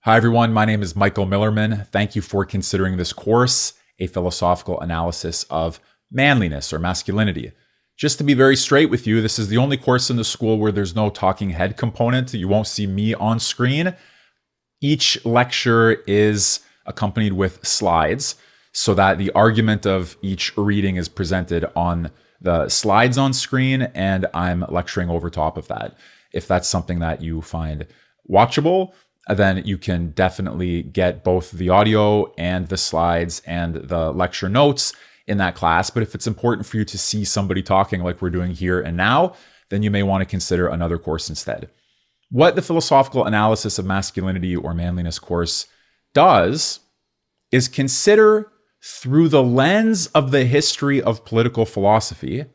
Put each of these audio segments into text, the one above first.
Hi, everyone. My name is Michael Millerman. Thank you for considering this course, a philosophical analysis of manliness or masculinity. Just to be very straight with you, this is the only course in the school where there's no talking head component. You won't see me on screen. Each lecture is accompanied with slides so that the argument of each reading is presented on the slides on screen, and I'm lecturing over top of that. If that's something that you find watchable, then you can definitely get both the audio and the slides and the lecture notes in that class. But if it's important for you to see somebody talking like we're doing here and now, then you may want to consider another course instead. What the philosophical analysis of masculinity or manliness course does is consider through the lens of the history of political philosophy,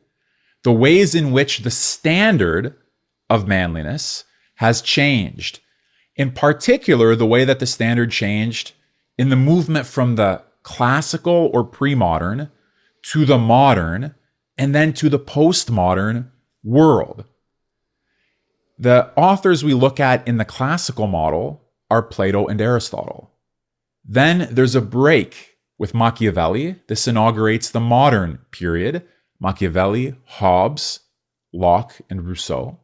the ways in which the standard of manliness has changed. In particular, the way that the standard changed in the movement from the classical or pre-modern to the modern and then to the postmodern world. The authors we look at in the classical model are Plato and Aristotle. Then there's a break with Machiavelli. This inaugurates the modern period. Machiavelli, Hobbes, Locke, and Rousseau.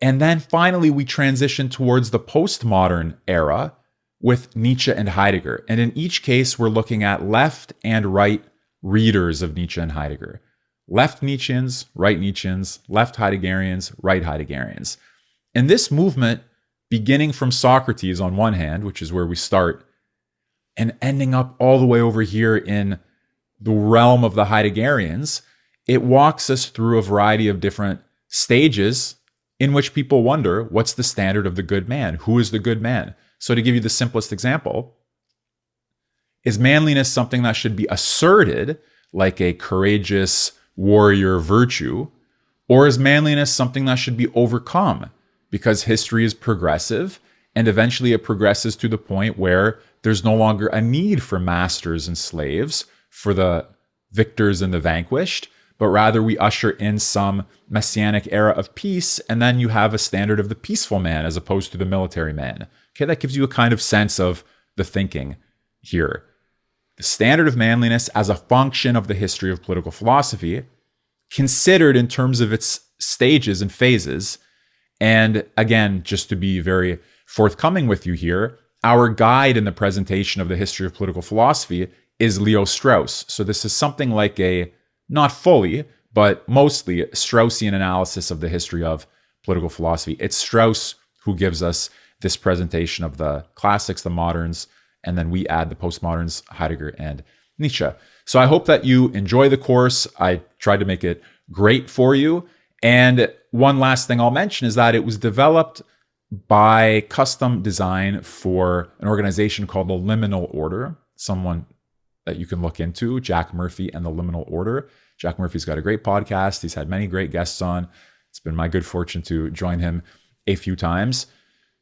And then finally, we transition towards the postmodern era with Nietzsche and Heidegger. And in each case, we're looking at left and right readers of Nietzsche and Heidegger. Left Nietzscheans, right Nietzscheans, left Heideggerians, right Heideggerians. And this movement, beginning from Socrates on one hand, which is where we start, and ending up all the way over here in the realm of the Heideggerians, it walks us through a variety of different stages in which people wonder, what's the standard of the good man? Who is the good man? So to give you the simplest example, is manliness something that should be asserted like a courageous warrior virtue? Or is manliness something that should be overcome because history is progressive and eventually it progresses to the point where there's no longer a need for masters and slaves, for the victors and the vanquished, but rather we usher in some messianic era of peace, and then you have a standard of the peaceful man as opposed to the military man. Okay, that gives you a kind of sense of the thinking here. The standard of manliness as a function of the history of political philosophy, considered in terms of its stages and phases. And again, just to be very forthcoming with you here, our guide in the presentation of the history of political philosophy is Leo Strauss. So this is something like a, not fully, but mostly Straussian analysis of the history of political philosophy. It's Strauss who gives us this presentation of the classics, the moderns, and then we add the postmoderns, Heidegger and Nietzsche. So I hope that you enjoy the course. I tried to make it great for you. And one last thing I'll mention is that it was developed by custom design for an organization called the Liminal Order, someone that you can look into, Jack Murphy and the Liminal Order. Jack Murphy's got a great podcast. He's had many great guests on. It's been my good fortune to join him a few times.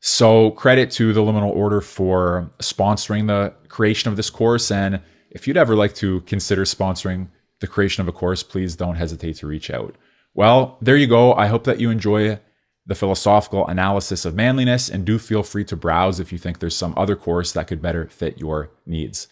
So credit to the Liminal Order for sponsoring the creation of this course. And if you'd ever like to consider sponsoring the creation of a course, please don't hesitate to reach out. Well, there you go. I hope that you enjoy the philosophical analysis of manliness, and do feel free to browse if you think there's some other course that could better fit your needs.